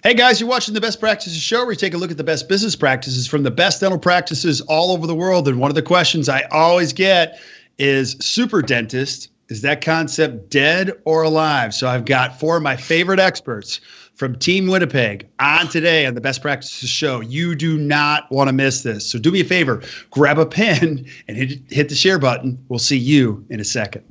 Hey guys, you're watching the Best Practices Show, where we take a look at the best business practices from the best dental practices all over the world. And one of the questions I always get is Superdentist, is that concept dead or alive? So I've got four of my favorite experts from Team Winnepeg on today on the Best Practices Show. You do not want to miss this. So do me a favor, grab a pen and hit the share button. We'll see you in a second.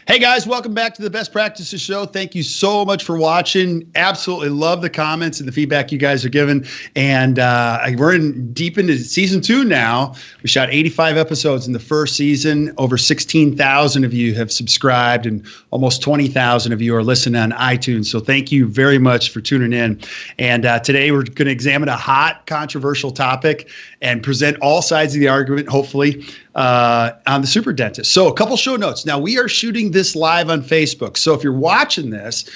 Hey guys, welcome back to the Best Practices Show. Thank you so much for watching. Absolutely love the comments and the feedback you guys are giving. And we're deep into season 2 now. We shot 85 episodes in the first season. Over 16,000 of you have subscribed, and almost 20,000 of you are listening on iTunes. So thank you very much for tuning in. And today we're going to examine a hot, controversial topic and present all sides of the argument, hopefully, on the Superdentist. So a couple show notes. Now, we are shooting this live on Facebook. So if you're watching this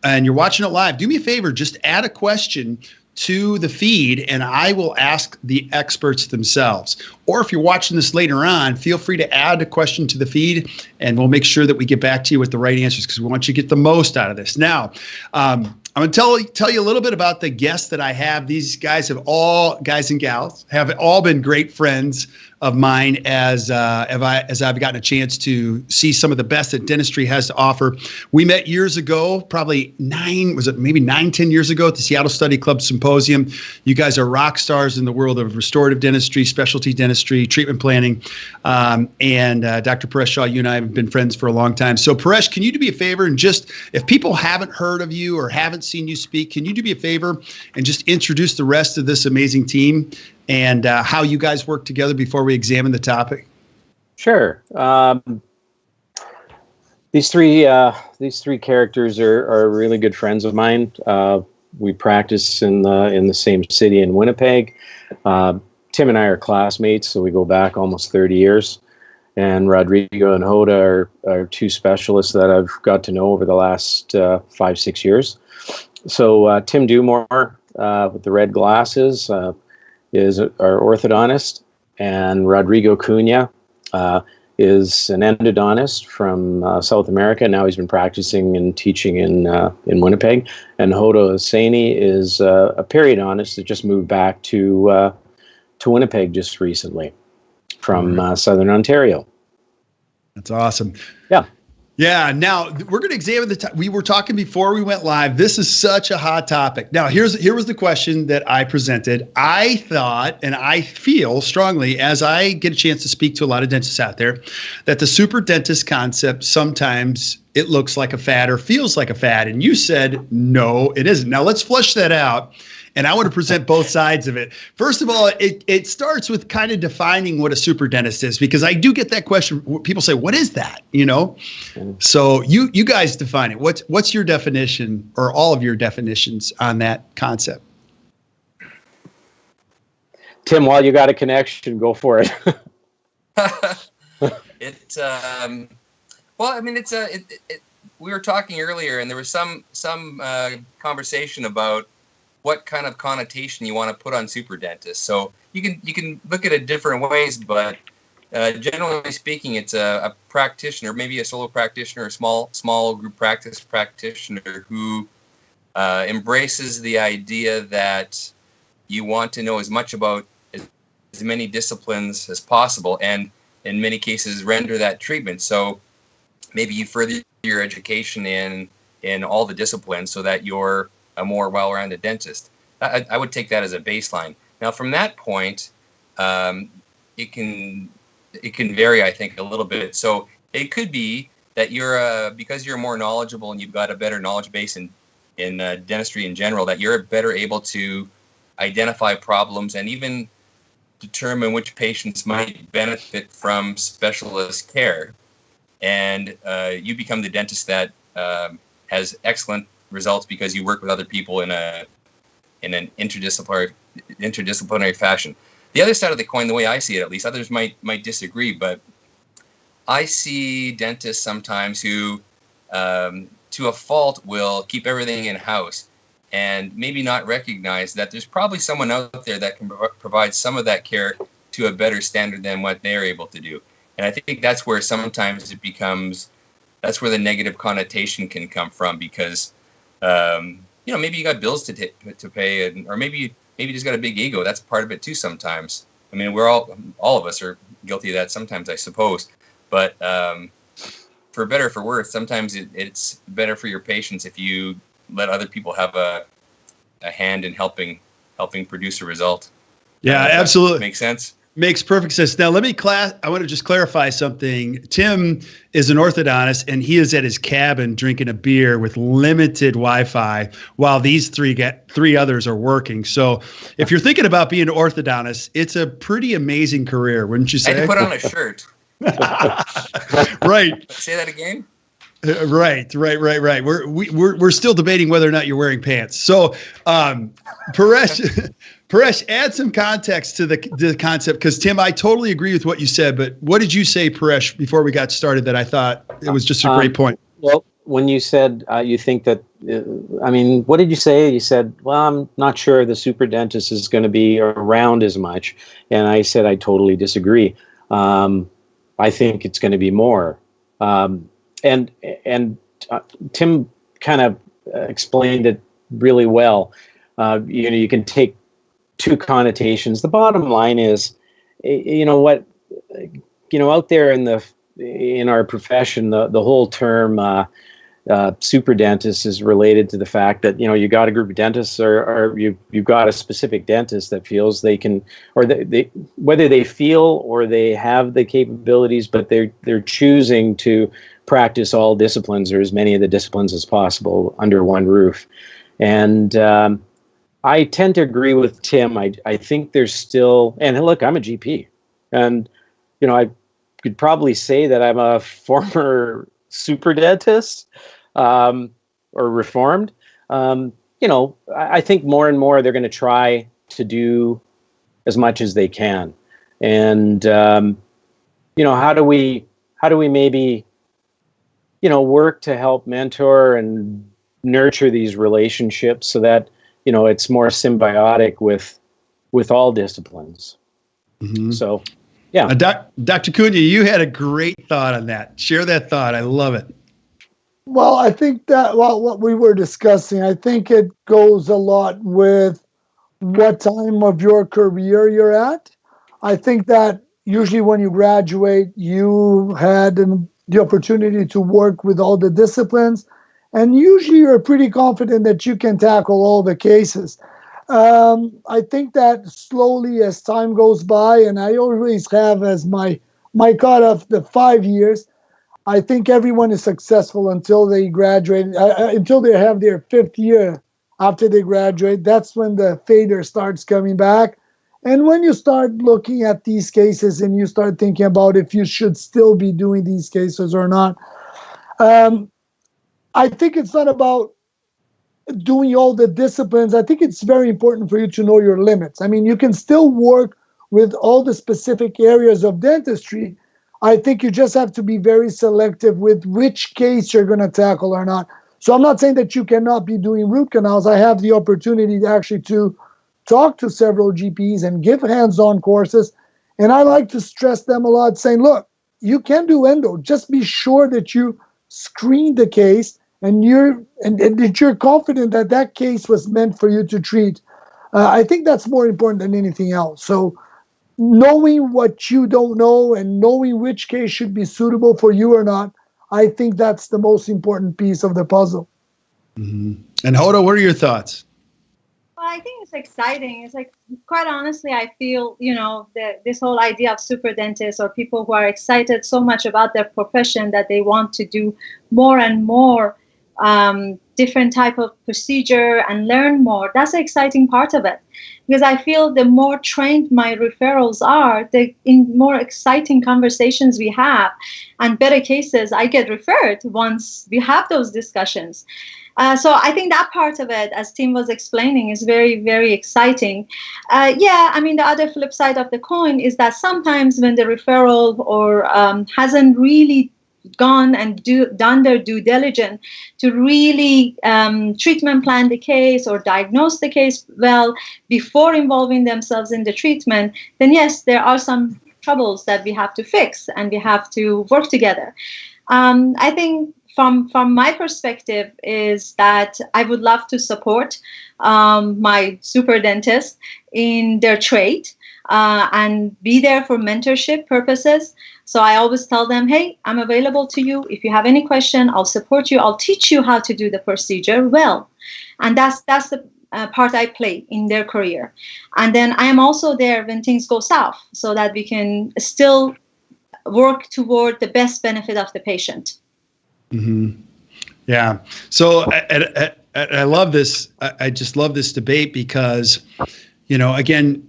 and you're watching it live, do me a favor, just add a question to the feed and I will ask the experts themselves. Or if you're watching this later on, feel free to add a question to the feed and we'll make sure that we get back to you with the right answers, because we want you to get the most out of this. Now, I'm going to tell you a little bit about the guests that I have. These guys guys and gals, have all been great friends of mine as I've gotten a chance to see some of the best that dentistry has to offer. We met years ago, probably 10 years ago at the Seattle Study Club Symposium. You guys are rock stars in the world of restorative dentistry, specialty dentistry, treatment planning. And Dr. Paresh, Shah, you and I have been friends for a long time. So Paresh, can you do me a favor and just, if people haven't heard of you or haven't seen you speak, can you do me a favor and just introduce the rest of this amazing team and how you guys work together before we examine the topic? Sure. These three characters are really good friends of mine. We practice in the same city in Winnipeg. Tim and I are classmates, so we go back almost 30 years. And Rodrigo and Hoda are two specialists that I've got to know over the last 5-6 years. So Tim Dumore with the red glasses is our orthodontist, and Rodrigo Cuhna is an endodontist from South America. Now he's been practicing and teaching in Winnipeg. And Hoda Hosseini is a periodontist that just moved back to Winnipeg just recently from Southern Ontario. That's awesome. Yeah. Yeah. Now we're going to examine we were talking before we went live. This is such a hot topic. Now here was the question that I presented. I thought, and I feel strongly as I get a chance to speak to a lot of dentists out there, that the Superdentist concept, sometimes it looks like a fad or feels like a fad. And you said, no, it isn't. Now let's flesh that out. And I want to present both sides of it. First of all, it starts with kind of defining what a Superdentist is, because I do get that question. People say, what is that? You know? So you guys define it. What's your definition, or all of your definitions on that concept? Tim, while you got a connection, go for it. Well, I mean, we were talking earlier, and there was some conversation about what kind of connotation you want to put on Superdentist. So you can look at it different ways, but generally speaking, it's a practitioner, maybe a solo practitioner, a small group practice practitioner who embraces the idea that you want to know as much about as many disciplines as possible, and in many cases render that treatment. So maybe you further your education in all the disciplines so that you're a more well-rounded dentist. I would take that as a baseline. Now, from that point, it can vary, I think, a little bit. So it could be that you're because you're more knowledgeable and you've got a better knowledge base in dentistry in general, that you're better able to identify problems and even determine which patients might benefit from specialist care. And you become the dentist that has excellent results because you work with other people in an interdisciplinary fashion. The other side of the coin, the way I see it, at least others might disagree, but I see dentists sometimes who, to a fault, will keep everything in house and maybe not recognize that there's probably someone out there that can provide some of that care to a better standard than what they're able to do. And I think that's where sometimes that's where the negative connotation can come from, because maybe you got bills to pay, or maybe you just got a big ego. That's part of it too sometimes. I mean, all of us are guilty of that sometimes, I suppose. But for better or for worse, sometimes it's better for your patients if you let other people have a hand in helping produce a result. Yeah, absolutely. Makes sense. Makes perfect sense. Now, I want to just clarify something. Tim is an orthodontist, and he is at his cabin drinking a beer with limited Wi-Fi while these three others are working. So if you're thinking about being an orthodontist, it's a pretty amazing career, wouldn't you say? I had to put on a shirt. Right. Say that again? Right. We're still debating whether or not you're wearing pants. So, Paresh, add some context to the concept, because Tim, I totally agree with what you said. But what did you say, Paresh, before we got started that I thought it was just a great point? Well, when you said you think that, what did you say? You said, well, I'm not sure the Superdentist is going to be around as much, and I said I totally disagree. I think it's going to be more. And Tim kind of explained it really well. You can take two connotations. The bottom line is, out there in our profession, the whole term super dentist is related to the fact that you got a group of dentists, or you've got a specific dentist that feels they can, or they whether they feel or they have the capabilities, but they're choosing to practice all disciplines, or as many of the disciplines as possible, under one roof. And I tend to agree with Tim. I think there's still, and look, I'm a GP, and I could probably say that I'm a former super dentist, or reformed. I think more and more they're going to try to do as much as they can. And how do we maybe work to help mentor and nurture these relationships so that it's more symbiotic with all disciplines. Mm-hmm. So, yeah. Dr. Cuhna, you had a great thought on that. Share that thought. I love it. Well, I think that what we were discussing, I think it goes a lot with what time of your career you're at. I think that usually when you graduate, you had the opportunity to work with all the disciplines, and usually you're pretty confident that you can tackle all the cases. I think that slowly as time goes by, and I always have as my cutoff the 5 years, I think everyone is successful until they graduate, until they have their 5th year after they graduate. That's when the failure starts coming back. And when you start looking at these cases and you start thinking about if you should still be doing these cases or not, I think it's not about doing all the disciplines. I think it's very important for you to know your limits. I mean, you can still work with all the specific areas of dentistry. I think you just have to be very selective with which case you're going to tackle or not. So I'm not saying that you cannot be doing root canals. I have the opportunity to talk to several GPs and give hands-on courses. And I like to stress them a lot, saying, look, you can do endo. Just be sure that you screen the case and that you're confident that that case was meant for you to treat. I think that's more important than anything else. So knowing what you don't know and knowing which case should be suitable for you or not, I think that's the most important piece of the puzzle. Mm-hmm. And Hoda, what are your thoughts? Well, I think it's exciting. It's like, quite honestly, I feel, this whole idea of super dentists, or people who are excited so much about their profession that they want to do more and more different type of procedure and learn more. That's the exciting part of it, because I feel the more trained my referrals are, the more exciting conversations we have and better cases I get referred once we have those discussions. So I think that part of it, as Tim was explaining, is very, very exciting. Yeah, I mean, the other flip side of the coin is that sometimes when the referral or hasn't really gone and done their due diligence to really treatment plan the case or diagnose the case well before involving themselves in the treatment, then yes, there are some troubles that we have to fix and we have to work together. I think from my perspective is that I would love to support my super dentist in their trade and be there for mentorship purposes. So I always tell them, hey, I'm available to you. If you have any question, I'll support you. I'll teach you how to do the procedure well. And that's the part I play in their career. And then I am also there when things go south so that we can still work toward the best benefit of the patient. Mm-hmm. Yeah. So I love this. I just love this debate because, again,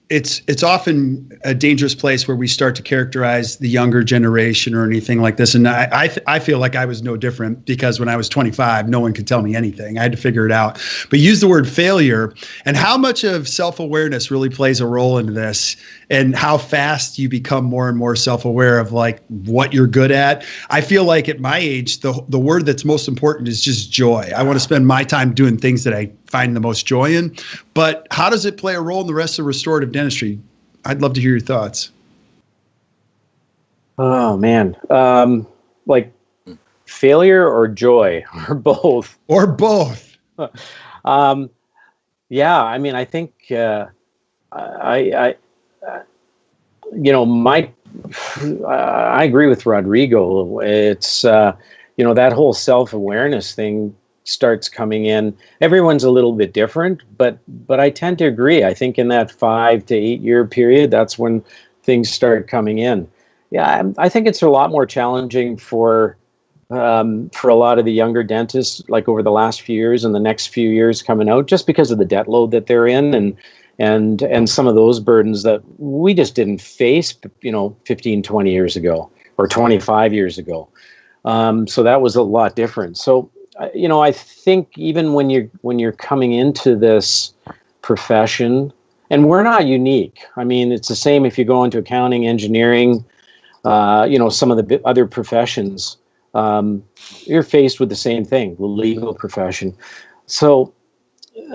it's often a dangerous place where we start to characterize the younger generation or anything like this. And I feel like I was no different because when I was 25, no one could tell me anything. I had to figure it out. But use the word failure and how much of self-awareness really plays a role into this and how fast you become more and more self-aware of like what you're good at. I feel like at my age, the word that's most important is just joy. I want to spend my time doing things that I find the most joy in. But how does it play a role in the rest of restorative dentistry? I'd love to hear your thoughts. Oh man, like failure or joy or both? Or both. Yeah, I mean, I think I agree with Rodrigo. It's that whole self-awareness thing starts coming in. Everyone's a little bit different, but I tend to agree. I think in that 5 to 8 year period, that's when things start coming in. Yeah, I think it's a lot more challenging for a lot of the younger dentists, like over the last few years and the next few years coming out, just because of the debt load that they're in and some of those burdens that we just didn't face, 15, 20 years ago or 25 years ago. So that was a lot different. So, I think even when you're coming into this profession, and we're not unique. I mean, it's the same if you go into accounting, engineering, some of the other professions, you're faced with the same thing, the legal profession. So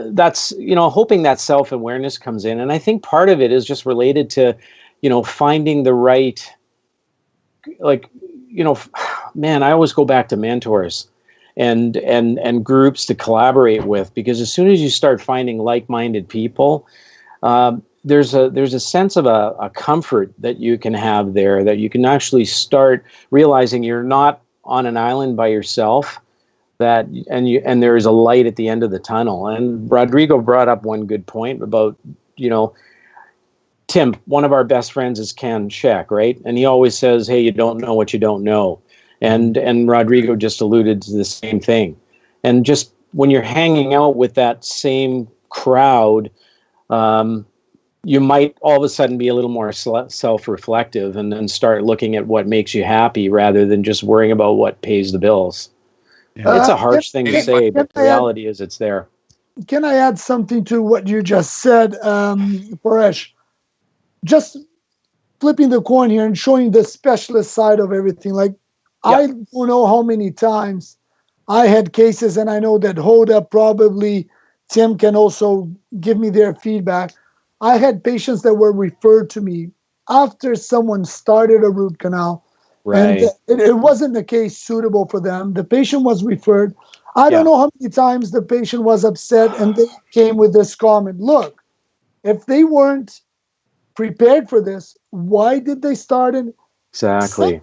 that's, hoping that self-awareness comes in. And I think part of it is just related to, finding the right, man, I always go back to mentors and groups to collaborate with, because as soon as you start finding like-minded people, there's a sense of a comfort that you can have there, that you can actually start realizing you're not on an island by yourself, and there is a light at the end of the tunnel. And Rodrigo brought up one good point about, Tim, one of our best friends is Ken Sheck, right? And he always says, hey, you don't know what you don't know. And Rodrigo just alluded to the same thing. And just when you're hanging out with that same crowd, you might all of a sudden be a little more self-reflective and start looking at what makes you happy rather than just worrying about what pays the bills. Yeah. It's a harsh thing to say, but the reality is it's there. Can I add something to what you just said, Paresh? Just flipping the coin here and showing the specialist side of everything. Like, I don't know how many times I had cases, and I know that Hoda, probably Tim can also give me their feedback. I had patients that were referred to me after someone started a root canal, right. And it wasn't a case suitable for them. The patient was referred. I don't know how many times the patient was upset, and they came with this comment. Look, if they weren't prepared for this, why did they start in? Exactly.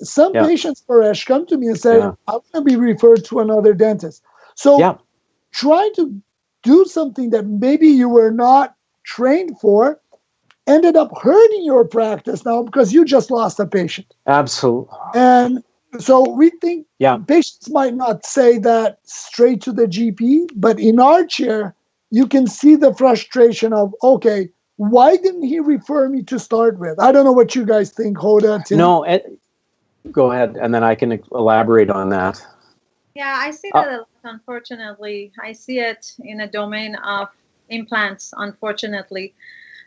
Some patients, Paresh, come to me and say, I want to be referred to another dentist. So trying to do something that maybe you were not trained for ended up hurting your practice now because you just lost a patient. Absolutely. And so we think patients might not say that straight to the GP, but in our chair, you can see the frustration of, okay, why didn't he refer me to start with? I don't know what you guys think, Hoda. Tim. No, go ahead, and then I can elaborate on that. Yeah, I see that a lot unfortunately. I see it in a domain of implants, unfortunately,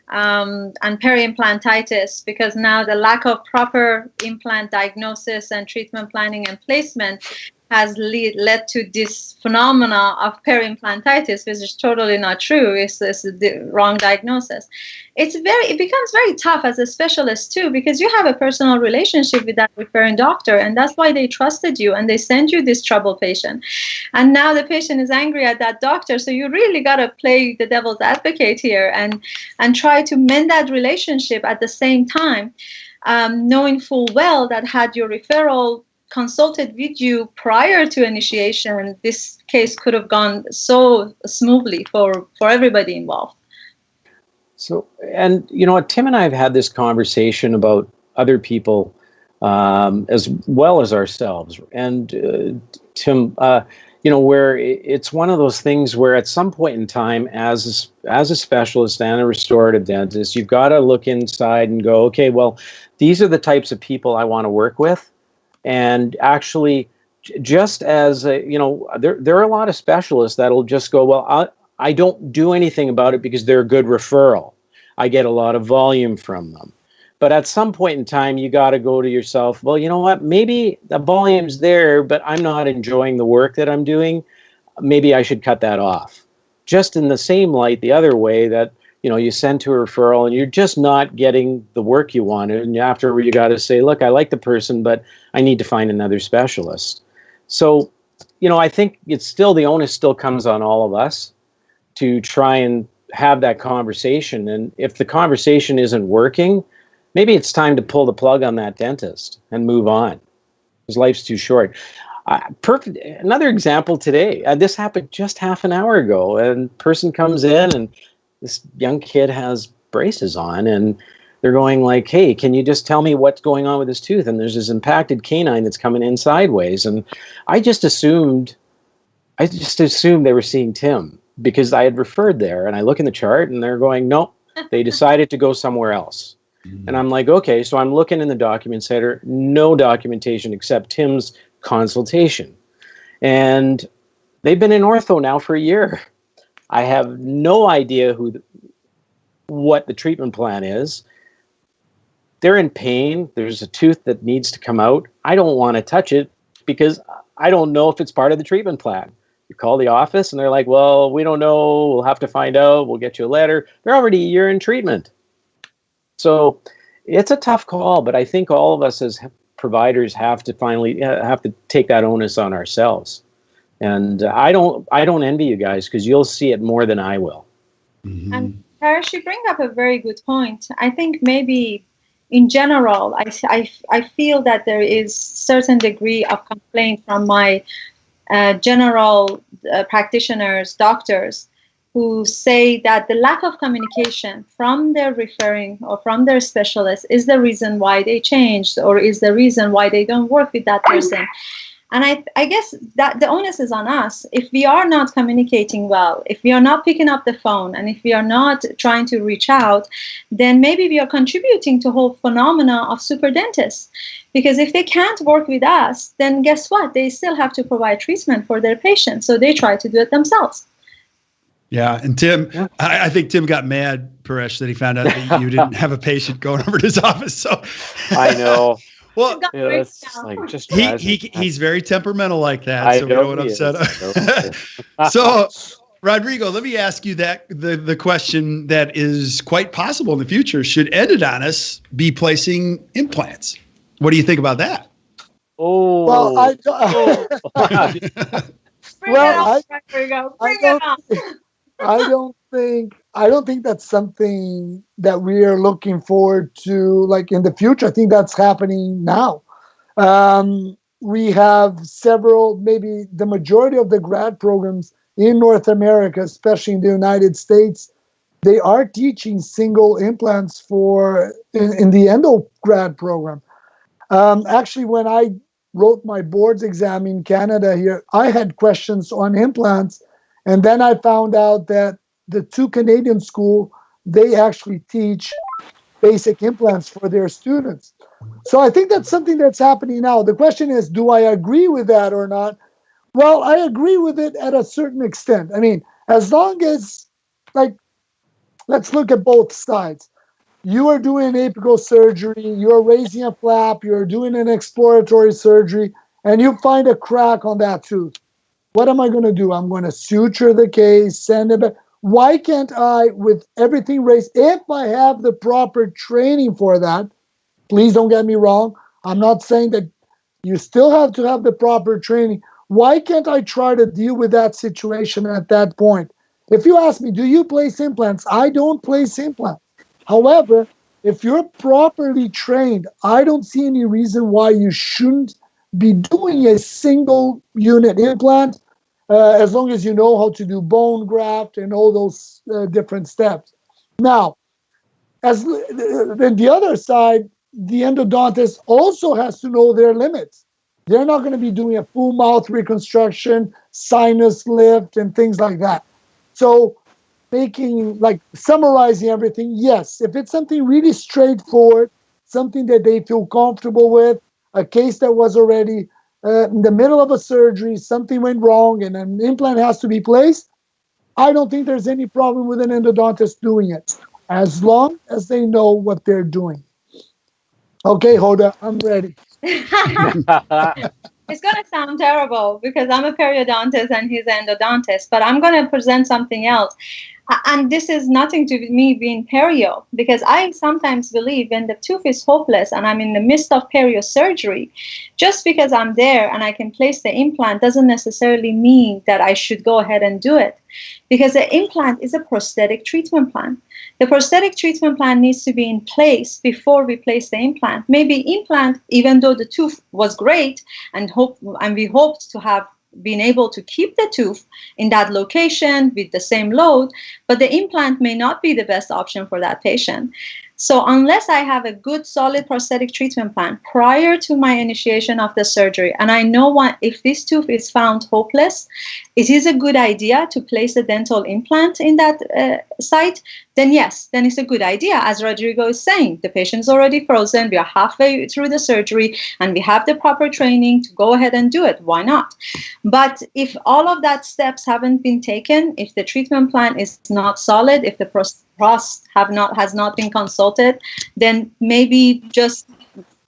and peri-implantitis, because now the lack of proper implant diagnosis and treatment planning and placement has led to this phenomena of peri-implantitis, which is totally not true. It's the wrong diagnosis. It becomes very tough as a specialist too, because you have a personal relationship with that referring doctor, and that's why they trusted you and they send you this trouble patient. And now the patient is angry at that doctor, so you really got to play the devil's advocate here and try to mend that relationship at the same time, knowing full well that had your referral consulted with you prior to initiation, this case could have gone so smoothly for everybody involved. So, and you know what, Tim and I have had this conversation about other people as well as ourselves. And Tim, you know, where it's one of those things where at some point in time, as a specialist and a restorative dentist, you've got to look inside and go, okay, well, these are the types of people I want to work with. And actually, just as, you know, there are a lot of specialists that'll just go, well, I don't do anything about it because they're a good referral. I get a lot of volume from them. But at some point in time, you got to go to yourself, well, you know what, maybe the volume's there, but I'm not enjoying the work that I'm doing. Maybe I should cut that off. Just in the same light, the other way that, you know, you send to a referral and you're just not getting the work you wanted. And after you got to say, look, I like the person, but I need to find another specialist. So, you know, I think it's still, the onus still comes on all of us to try and have that conversation. And if the conversation isn't working, maybe it's time to pull the plug on that dentist and move on, because life's too short. Perfect. Another example today. This happened just half an hour ago. And person comes in and this young kid has braces on and they're going like, hey, can you just tell me what's going on with his tooth? And there's this impacted canine that's coming in sideways. And I just assumed they were seeing Tim because I had referred there. And I look in the chart and they're going, nope, they decided to go somewhere else. Mm-hmm. And I'm like, okay, so I'm looking in the document center, no documentation except Tim's consultation. And they've been in ortho now for a year. I have no idea what the treatment plan is. They're in pain. There's a tooth that needs to come out. I don't want to touch it because I don't know if it's part of the treatment plan. You call the office and they're like, well, we don't know. We'll have to find out. We'll get you a letter. They're already a year in treatment. So it's a tough call, but I think all of us as providers have to take that onus on ourselves. And I don't envy you guys because you'll see it more than I will. Mm-hmm. And Paresh, you bring up a very good point. I think maybe in general, I feel that there is certain degree of complaint from my general practitioners, doctors, who say that the lack of communication from their referring or from their specialist is the reason why they changed or is the reason why they don't work with that person. And I guess that the onus is on us. If we are not communicating well, if we are not picking up the phone, and if we are not trying to reach out, then maybe we are contributing to the whole phenomena of superdentists. Because if they can't work with us, then guess what? They still have to provide treatment for their patients. So they try to do it themselves. Yeah, and Tim, yeah. I think Tim got mad, Paresh, that he found out that you didn't have a patient going over to his office. So I know. Well, it's like just he's very temperamental like that. So we don't want to upset him. So, Rodrigo, let me ask you the question that is quite possible in the future. Should endodontists be placing implants? What do you think about that? Oh, well, I don't think that's something that we are looking forward to, like in the future. I think that's happening now. We have several, maybe the majority of the grad programs in North America, especially in the United States, they are teaching single implants in the endo grad program. Actually, when I wrote my boards exam in Canada here, I had questions on implants. And then I found out that the two Canadian schools, they actually teach basic implants for their students. So I think that's something that's happening now. The question is, do I agree with that or not? Well, I agree with it at a certain extent. I mean, as long as, like, let's look at both sides. You are doing an apical surgery, you're raising a flap, you're doing an exploratory surgery, and you find a crack on that tooth. What am I going to do? I'm going to suture the case, send it back. Why can't I, with everything raised, if I have the proper training for that, please don't get me wrong, I'm not saying that you still have to have the proper training. Why can't I try to deal with that situation at that point? If you ask me, do you place implants? I don't place implants. However, if you're properly trained, I don't see any reason why you shouldn't be doing a single unit implant as long as you know how to do bone graft and all those different steps. Now, then the other side, the endodontist also has to know their limits. They're not going to be doing a full mouth reconstruction, sinus lift, and things like that. So summarizing everything, yes, if it's something really straightforward, something that they feel comfortable with, a case that was already in the middle of a surgery, something went wrong, and an implant has to be placed, I don't think there's any problem with an endodontist doing it, as long as they know what they're doing. Okay, Hoda, I'm ready. It's going to sound terrible because I'm a periodontist and he's an endodontist, but I'm going to present something else. And this is nothing to me being perio, because I sometimes believe when the tooth is hopeless and I'm in the midst of perio surgery, just because I'm there and I can place the implant doesn't necessarily mean that I should go ahead and do it, because the implant is a prosthetic treatment plan. The prosthetic treatment plan needs to be in place before we place the implant. Maybe implant, even though the tooth was great and we hoped to have been able to keep the tooth in that location with the same load, but the implant may not be the best option for that patient. So unless I have a good, solid prosthetic treatment plan prior to my initiation of the surgery, and I know if this tooth is found hopeless, it is a good idea to place a dental implant in that site, then yes, then it's a good idea. As Rodrigo is saying, the patient's already frozen, we are halfway through the surgery, and we have the proper training to go ahead and do it. Why not? But if all of that steps haven't been taken, if the treatment plan is not solid, if the prost has not been consulted, then maybe just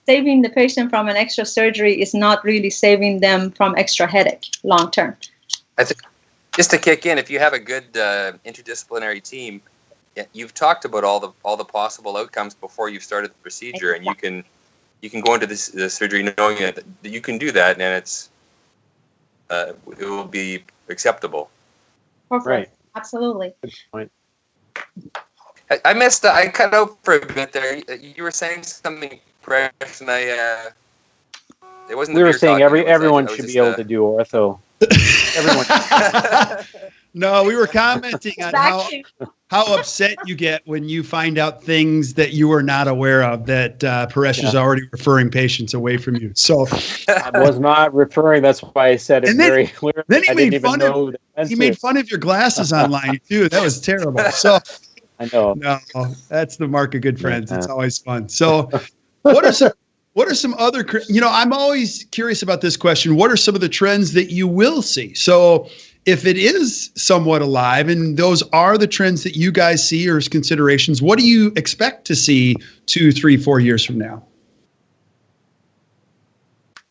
saving the patient from an extra surgery is not really saving them from extra headache long term. I think just to kick in, if you have a good interdisciplinary team, you've talked about all the possible outcomes before you've started the procedure, and you can go into the surgery knowing that you can do that, and it will be acceptable. Perfect. Right. Absolutely. Good point. I cut out for a bit there. You were saying something, Paresh, and it wasn't. We were saying everyone should be able to do ortho. Everyone. No, we were commenting on how upset you get when you find out things that you were not aware of, that Paresh is already referring patients away from you. So I was not referring. That's why I said it very clearly. Then he made fun of your glasses online too. That was terrible. So I know. No, that's the mark of good friends. It's always fun. So what are some other, I'm always curious about this question. What are some of the trends that you will see? So if it is somewhat alive and those are the trends that you guys see or as considerations, what do you expect to see 2, 3, 4 years from now?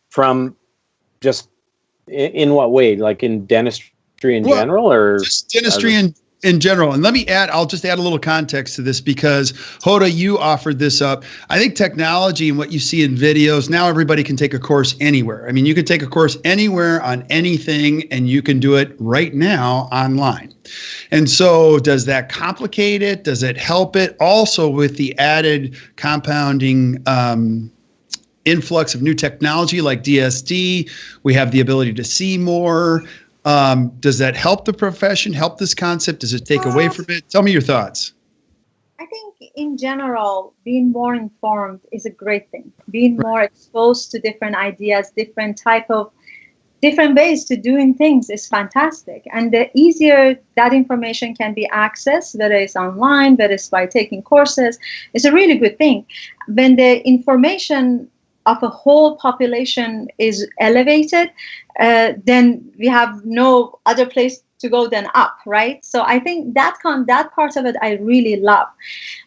From just in what way? Like in dentistry in general, or just dentistry in general? And let me I'll just add a little context to this, because Hoda, you offered this up. I think technology and what you see in videos, now everybody can take a course anywhere. I mean, you can take a course anywhere on anything, and you can do it right now online. And so does that complicate it? Does it help it? Also with the added compounding influx of new technology like DSD, we have the ability to see more. Does that help the profession, help this concept? Does it take away from it? Tell me your thoughts. I think in general, being more informed is a great thing. Being more exposed to different ideas, different ways to doing things is fantastic. And the easier that information can be accessed, whether it's online, whether it's by taking courses, it's a really good thing. When the information of a whole population is elevated, then we have no other place to go than up, right? So I think that part of it I really love.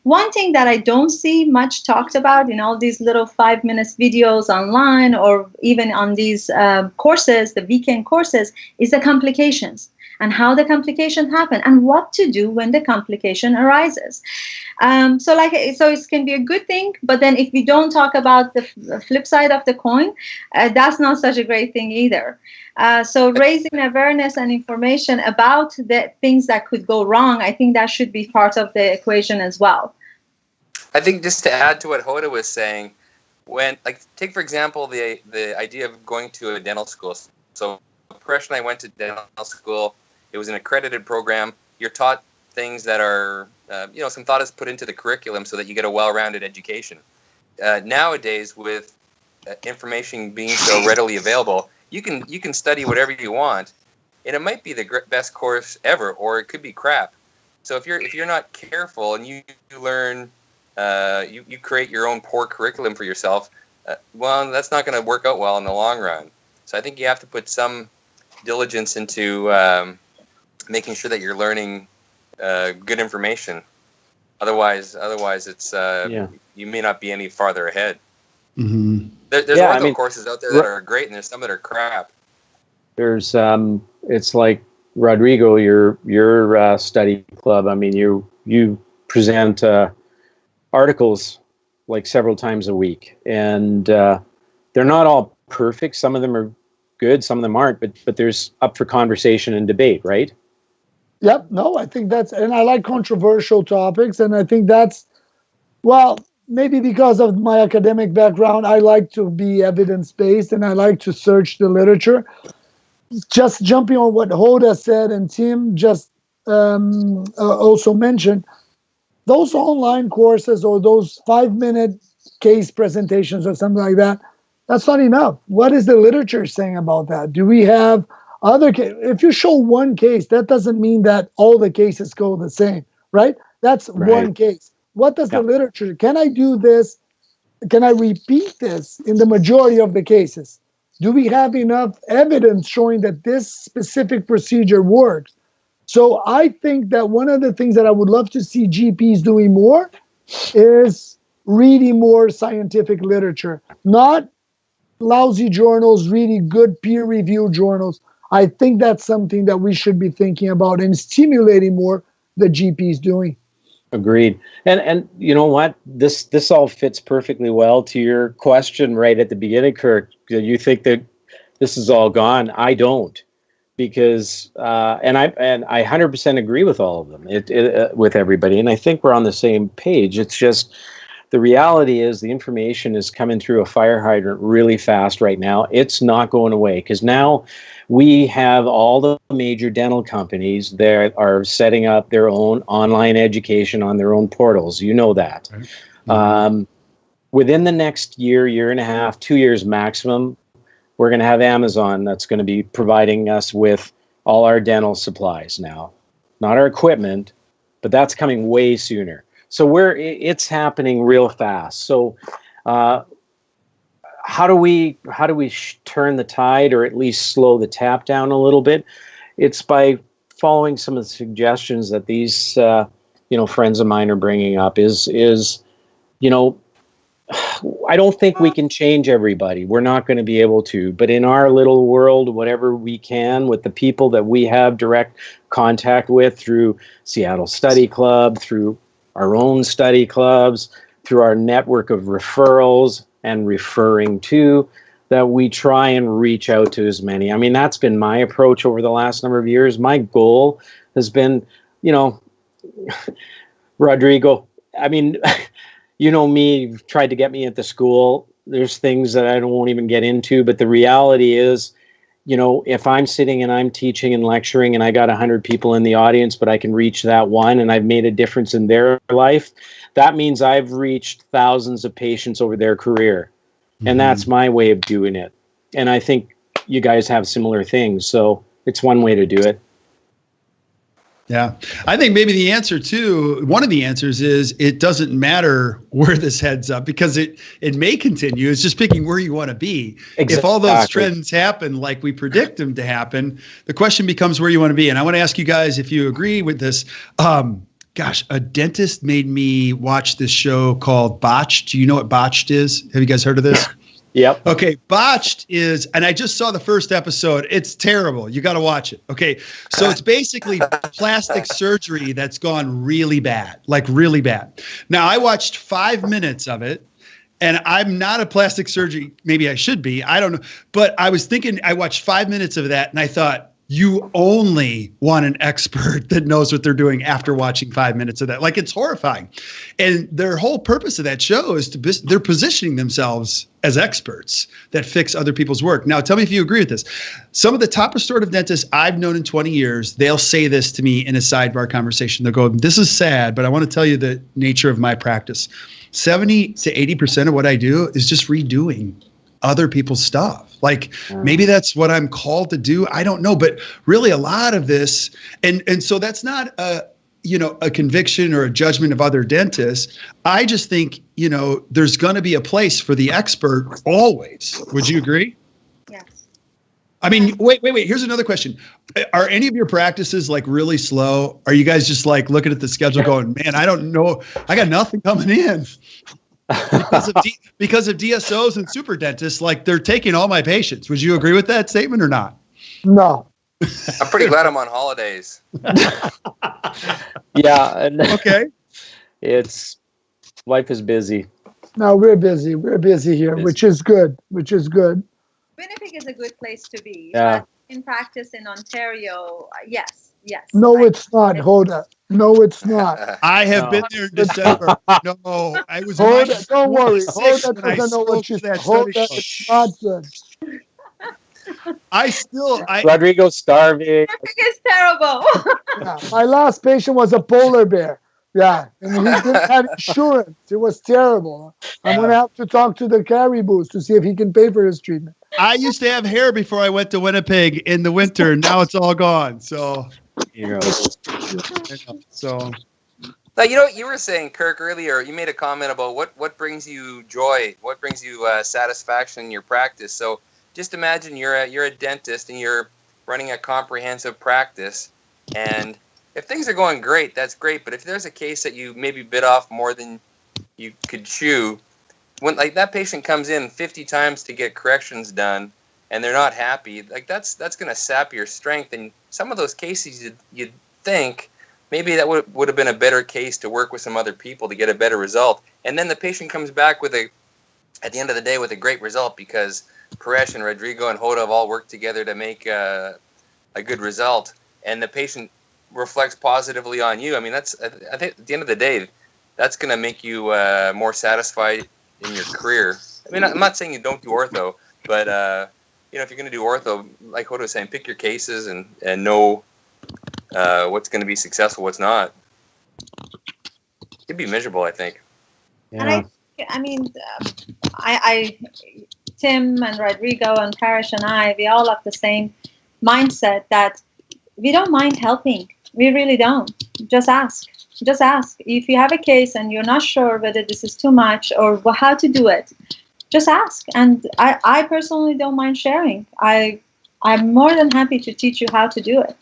One thing that I don't see much talked about in all these little 5 minutes videos online or even on these courses, the weekend courses, is the complications and how the complication happen and what to do when the complication arises. So it can be a good thing, but then if we don't talk about the flip side of the coin, that's not such a great thing either. So raising awareness and information about the things that could go wrong, I think that should be part of the equation as well. I think just to add to what Hoda was saying, take for example the idea of going to a dental school. So Paresh and I went to dental school. It was an accredited program. You're taught things that are, some thought is put into the curriculum so that you get a well-rounded education. Nowadays, with information being so readily available, you can study whatever you want, and it might be the best course ever, or it could be crap. So if you're not careful and you learn, you create your own poor curriculum for yourself, well, that's not going to work out well in the long run. So I think you have to put some diligence into making sure that you're learning good information. Otherwise, it's you may not be any farther ahead. Mm-hmm. There's ortho courses out there that are great, and there's some that are crap. There's it's like Rodrigo, your study club. I mean, you present articles like several times a week, and they're not all perfect. Some of them are good, some of them aren't, but there's up for conversation and debate, right? Yep. No, I think and I like controversial topics, and I think maybe because of my academic background, I like to be evidence-based and I like to search the literature. Just jumping on what Hoda said and Tim just also mentioned, those online courses or those 5-minute case presentations or something like that, that's not enough. What is the literature saying about that? Do we have other cases? If you show one case, that doesn't mean that all the cases go the same, right? That's right. One case. What does the literature? Can I do this? Can I repeat this in the majority of the cases? Do we have enough evidence showing that this specific procedure works? So I think that one of the things that I would love to see GPs doing more is reading more scientific literature, not lousy journals, reading good peer-reviewed journals. I think that's something that we should be thinking about and stimulating more the GPs doing. Agreed. And you know what? This all fits perfectly well to your question right at the beginning, Kirk. You think that this is all gone. I don't, because and I 100% agree with all of them. With everybody, and I think we're on the same page. It's just the reality is the information is coming through a fire hydrant really fast right now. It's not going away because now we have all the major dental companies that are setting up their own online education on their own portals. You know that. Right. Mm-hmm. Within the next year and a half, 2 years maximum, we're going to have Amazon that's going to be providing us with all our dental supplies now. Not our equipment, but that's coming way sooner. So it's happening real fast. So how do we turn the tide, or at least slow the tap down a little bit? It's by following some of the suggestions that these friends of mine are bringing up. I don't think we can change everybody. We're not going to be able to. But in our little world, whatever we can, with the people that we have direct contact with through Seattle Study Club, through our own study clubs, through our network of referrals and referring to, that we try and reach out to as many. I mean, that's been my approach over the last number of years. My goal has been, Rodrigo, I mean, you know me, you've tried to get me at the school. There's things that I won't even get into, but the reality is, if I'm sitting and I'm teaching and lecturing and I got 100 people in the audience, but I can reach that one and I've made a difference in their life, that means I've reached thousands of patients over their career. Mm-hmm. And that's my way of doing it. And I think you guys have similar things. So it's one way to do it. Yeah. I think maybe the answer too, one of the answers is it doesn't matter where this heads up because it may continue. It's just picking where you want to be. Exactly. If all those trends happen like we predict them to happen, the question becomes where you want to be. And I want to ask you guys if you agree with this. Gosh, a dentist made me watch this show called Botched. Do you know what Botched is? Have you guys heard of this? Yep. Okay, Botched is, and I just saw the first episode. It's terrible. You got to watch it. Okay, so it's basically plastic surgery that's gone really bad, like really bad. Now, I watched 5 minutes of it, and I'm not a plastic surgery. Maybe I should be. I don't know. But I was thinking, I watched 5 minutes of that, and I thought, you only want an expert that knows what they're doing after watching 5 minutes of that. Like, it's horrifying. And their whole purpose of that show is they're positioning themselves as experts that fix other people's work. Now, tell me if you agree with this. Some of the top restorative dentists I've known in 20 years, they'll say this to me in a sidebar conversation. They'll go, this is sad, but I want to tell you the nature of my practice. 70 to 80% of what I do is just redoing other people's stuff. Like maybe that's what I'm called to do. I don't know, but really a lot of this, and so that's not a conviction or a judgment of other dentists. I just think, there's going to be a place for the expert always. Would you agree? Yes. I mean, wait. Here's another question. Are any of your practices like really slow? Are you guys just like looking at the schedule going, man, I don't know. I got nothing coming in. Because of DSOs and super dentists, like they're taking all my patients. Would you agree with that statement or not? No. I'm pretty glad I'm on holidays. Yeah. Okay. Life is busy. No, we're busy. We're busy here, which is good. Winnipeg is a good place to be. Yeah. But in practice in Ontario, yes. No, it's not, Hoda. No, it's not. I have been there in December. No, I was. Hoda, don't worry. Hoda doesn't know what she's saying. Hoda, it's not good. Rodrigo's starving. Winnipeg is terrible. Yeah, my last patient was a polar bear. Yeah, and he didn't have insurance. It was terrible. I'm going to have to talk to the caribous to see if he can pay for his treatment. I used to have hair before I went to Winnipeg in the winter. Now it's all gone. So. So. Now, you were saying, Kirk, earlier, you made a comment about what brings you joy, what brings you satisfaction in your practice. So just imagine you're a dentist and you're running a comprehensive practice, and if things are going great, that's great. But if there's a case that you maybe bit off more than you could chew, when like that patient comes in 50 times to get corrections done, and they're not happy, like that's going to sap your strength. And some of those cases you'd think maybe that would have been a better case to work with some other people to get a better result. And then the patient comes back at the end of the day with a great result because Paresh and Rodrigo and Hoda have all worked together to make a good result. And the patient reflects positively on you. I mean, I think at the end of the day, that's going to make you more satisfied in your career. I mean, I'm not saying you don't do ortho, but if you're going to do ortho, like Hoda was saying, pick your cases and know what's going to be successful, what's not. It'd be miserable, I think. Yeah. And I Tim and Rodrigo and Paresh and I, we all have the same mindset that we don't mind helping. We really don't. Just ask. If you have a case and you're not sure whether this is too much or how to do it, just ask. And I personally don't mind sharing. I'm more than happy to teach you how to do it.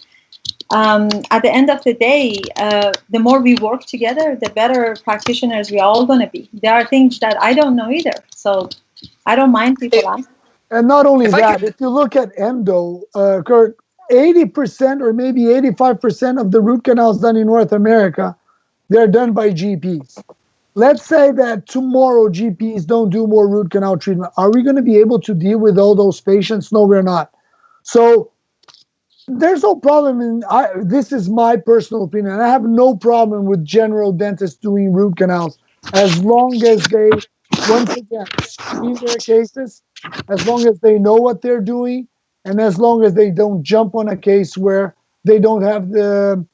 At the end of the day, the more we work together, the better practitioners we're all going to be. There are things that I don't know either. So I don't mind people asking. And not only that, if you look at endo, Kurt, 80% or maybe 85% of the root canals done in North America, they're done by GPs. Let's say that tomorrow GPs don't do more root canal treatment. Are we going to be able to deal with all those patients? No, we're not. So there's no problem this is my personal opinion. I have no problem with general dentists doing root canals as long as they, once again, screen their cases, as long as they know what they're doing, and as long as they don't jump on a case where they don't have the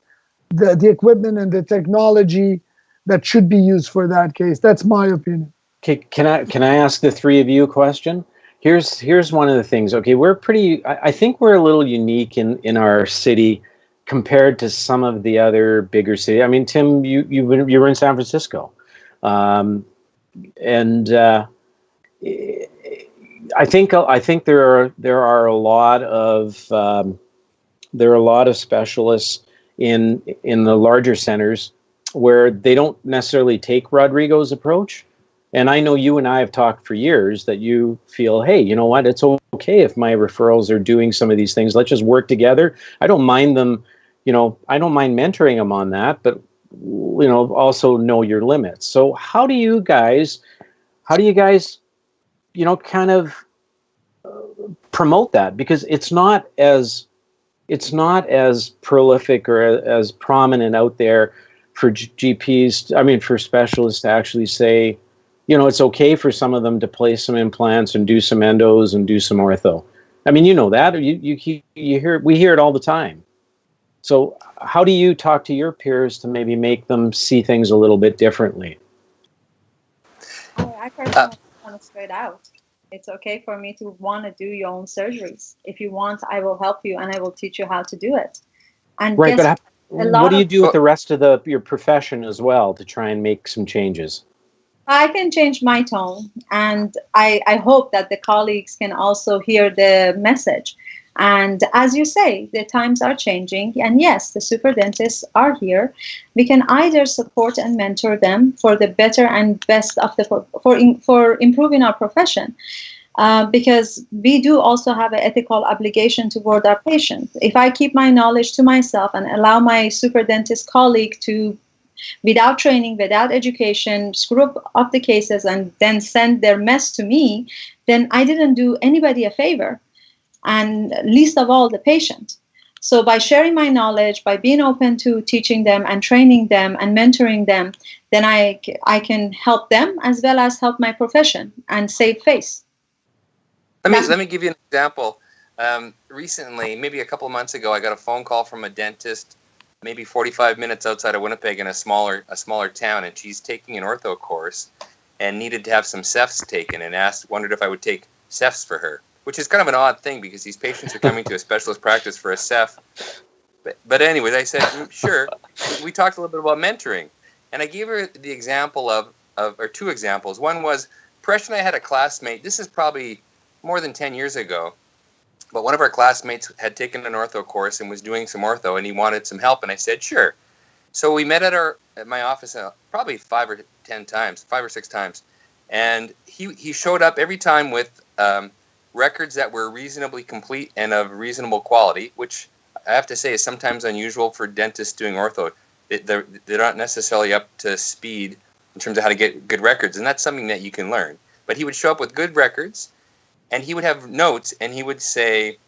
equipment and the technology that should be used for that case. That's my opinion. Okay, can I ask the three of you a question? Here's one of the things. Okay, I think we're a little unique in our city compared to some of the other bigger cities? I mean, Tim, you were in San Francisco, and I think there are a lot of specialists in the larger centers where they don't necessarily take Rodrigo's approach. And I know you and I have talked for years that you feel, hey, you know what? It's okay if my referrals are doing some of these things. Let's just work together. I don't mind them, I don't mind mentoring them on that, but also know your limits. So how do you guys, kind of promote that? Because it's not as prolific or as prominent out there for GPs. I mean, for specialists to actually say, it's okay for some of them to place some implants and do some endos and do some ortho. I mean, you know that, or we hear it all the time. So how do you talk to your peers to maybe make them see things a little bit differently? I personally want to straight out. It's okay for me to want to do your own surgeries. If you want, I will help you and I will teach you how to do it. And right, but what do you do with the rest of your profession as well to try and make some changes? I can change my tone, and I hope that the colleagues can also hear the message. And as you say, the times are changing, and yes, the super dentists are here. We can either support and mentor them for the better and best of for improving our profession, because we do also have an ethical obligation toward our patients. If I keep my knowledge to myself and allow my super dentist colleague to, without training, without education, screw up the cases and then send their mess to me, then I didn't do anybody a favor, and least of all the patient. So by sharing my knowledge, by being open to teaching them and training them and mentoring them, then I can help them as well as help my profession and save face. Let me give you an example. Recently, maybe a couple of months ago, I got a phone call from a dentist maybe 45 minutes outside of Winnipeg in a smaller town, and she's taking an ortho course and needed to have some cephs taken, and wondered if I would take cephs for her, which is kind of an odd thing because these patients are coming to a specialist practice for a ceph. But anyways, I said, sure. We talked a little bit about mentoring, and I gave her the example or two examples. One was, Paresh and I had a classmate, this is probably more than 10 years ago, but one of our classmates had taken an ortho course and was doing some ortho, and he wanted some help, and I said, sure. So we met at my office probably 5 or 6 times, and he showed up every time with records that were reasonably complete and of reasonable quality, which I have to say is sometimes unusual for dentists doing ortho. They're not necessarily up to speed in terms of how to get good records, and that's something that you can learn. But he would show up with good records, and he would have notes, and he would say,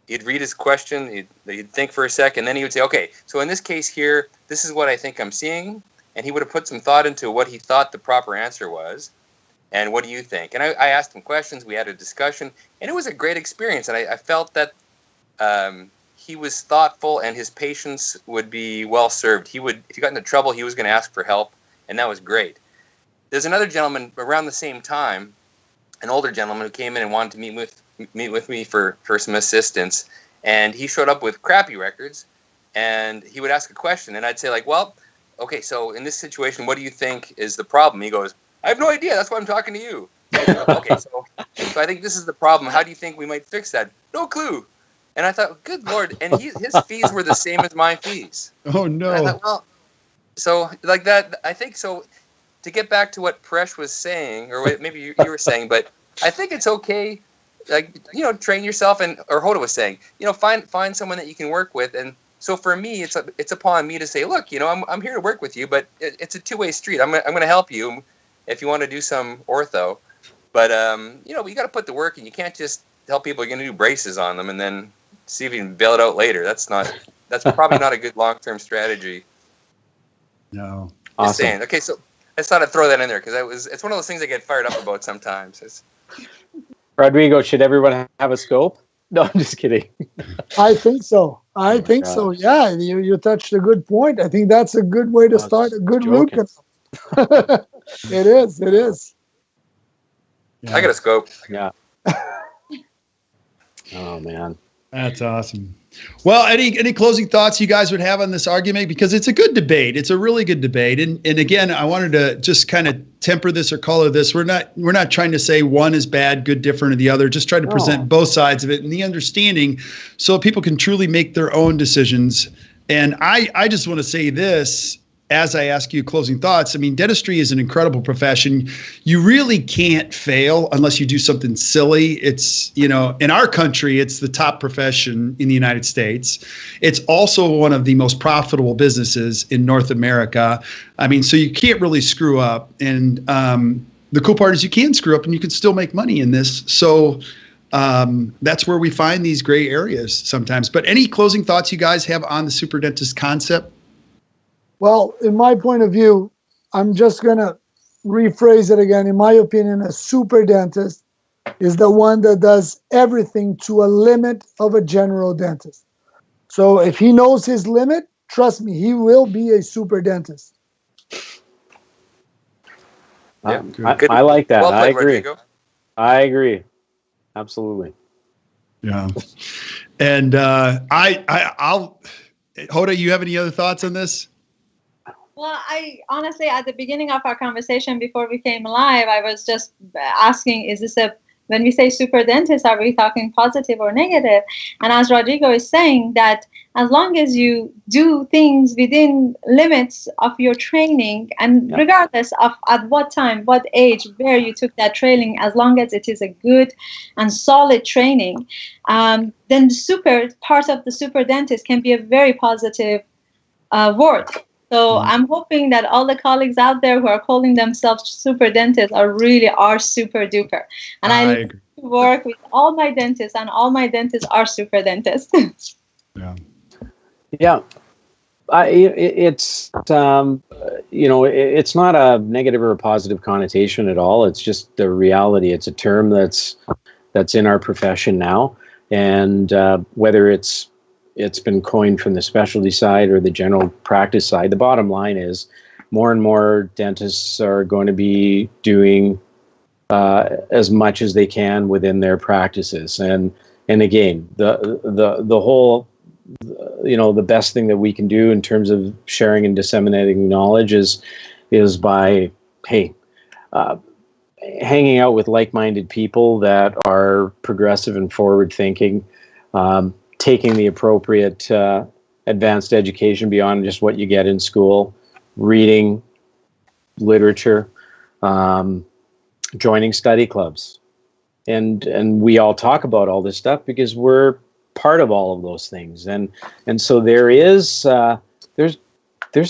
he'd read his question, he'd think for a second, then he would say, okay, so in this case here, this is what I think I'm seeing, and he would have put some thought into what he thought the proper answer was, and what do you think? And I asked him questions, we had a discussion, and it was a great experience, and I felt that he was thoughtful, and his patients would be well served. If he got into trouble, he was going to ask for help, and that was great. There's another gentleman around the same time, an older gentleman who came in and wanted to meet with me for some assistance, and he showed up with crappy records, and he would ask a question, and I'd say, like, well, okay, so in this situation, what do you think is the problem? He goes, I have no idea, that's why I'm talking to you. Okay, so I think this is the problem. How do you think we might fix that? No clue. And I thought, good Lord, and his fees were the same as my fees. Oh, no. And I thought, well, so like that, I think so. To get back to what Paresh was saying, or maybe you were saying, but I think it's okay, like, train yourself, or Hoda was saying, find someone that you can work with. And so for me, it's upon me to say, look, I'm here to work with you, but it's a two-way street. I'm going to help you if you want to do some ortho, but you got to put the work in. You can't just tell people you're going to do braces on them and then see if you can bail it out later. That's probably not a good long-term strategy. No. Just saying. Okay, so I just thought I'd throw that in there because it's one of those things I get fired up about sometimes. Rodrigo, should everyone have a scope? No, I'm just kidding. I think so. I think so. Yeah, you touched a good point. I think that's a good way to start a good root canal. It is. Yeah. I got a scope. Yeah. Oh man, that's awesome. Well, any closing thoughts you guys would have on this argument? Because it's a good debate. It's a really good debate. And again, I wanted to just kind of temper this or color this. We're not trying to say one is bad, good, different, or the other. Just try to present both sides of it and the understanding so people can truly make their own decisions. And I just want to say this as I ask you closing thoughts. I mean, dentistry is an incredible profession. You really can't fail unless you do something silly. It's, in our country, it's the top profession in the United States. It's also one of the most profitable businesses in North America. I mean, so you can't really screw up. And the cool part is you can screw up and you can still make money in this. So that's where we find these gray areas sometimes. But any closing thoughts you guys have on the super dentist concept? Well, in my point of view, I'm just going to rephrase it again. In my opinion, a super dentist is the one that does everything to a limit of a general dentist. So if he knows his limit, trust me, he will be a super dentist. I like that. Well played, I agree. Rodrigo. I agree. Absolutely. Yeah. And I'll Hoda, you have any other thoughts on this? Well, I honestly, at the beginning of our conversation before we came live, I was just asking, when we say super dentist, are we talking positive or negative? And as Rodrigo is saying, that as long as you do things within limits of your training, and regardless of at what time, what age, where you took that training, as long as it is a good and solid training, then the super part of the super dentist can be a very positive word. So I'm hoping that all the colleagues out there who are calling themselves super dentists are super duper. And I work with all my dentists, and all my dentists are super dentists. Yeah. It's it's not a negative or a positive connotation at all. It's just the reality. It's a term that's in our profession now, and whether it's been coined from the specialty side or the general practice side, the bottom line is more and more dentists are going to be doing as much as they can within their practices. And again, the whole, the best thing that we can do in terms of sharing and disseminating knowledge is by, hanging out with like-minded people that are progressive and forward-thinking, taking the appropriate advanced education beyond just what you get in school, reading literature, joining study clubs. And we all talk about all this stuff because we're part of all of those things. And so there's a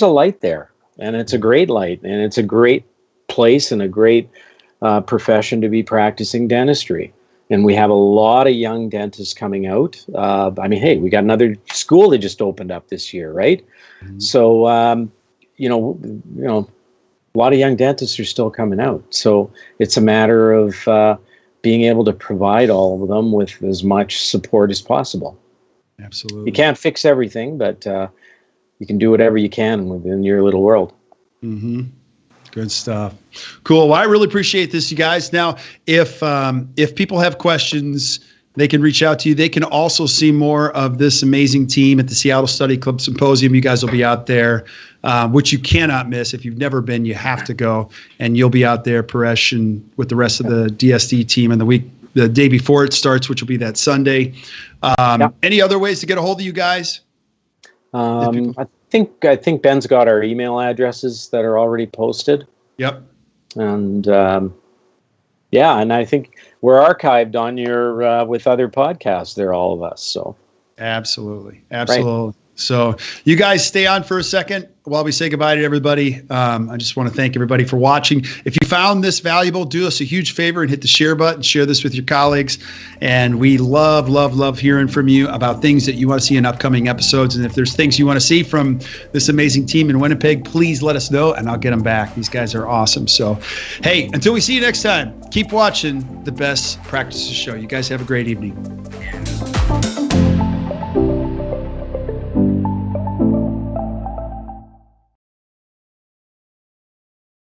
light there, and it's a great light, and it's a great place and a great profession to be practicing dentistry. And we have a lot of young dentists coming out. We got another school that just opened up this year, right? Mm-hmm. So, a lot of young dentists are still coming out. So it's a matter of being able to provide all of them with as much support as possible. Absolutely. You can't fix everything, but you can do whatever you can within your little world. Mm-hmm. Good stuff. Cool. Well, I really appreciate this, you guys. Now, if people have questions, they can reach out to you. They can also see more of this amazing team at the Seattle Study Club Symposium. You guys will be out there, which you cannot miss. If you've never been, you have to go. And you'll be out there, Paresh, and with the rest of the DSD team, and the day before it starts, which will be that Sunday. Any other ways to get a hold of you guys? I think Ben's got our email addresses that are already posted. Yep. And and I think we're archived on your with other podcasts there, all of us. So absolutely. Right. So you guys stay on for a second while we say goodbye to everybody. I just want to thank everybody for watching. If you found this valuable, do us a huge favor and hit the share button. Share this with your colleagues. And we love, love, love hearing from you about things that you want to see in upcoming episodes. And if there's things you want to see from this amazing team in Winnipeg, please let us know and I'll get them back. These guys are awesome. So, hey, until we see you next time, keep watching the Best Practices Show. You guys have a great evening.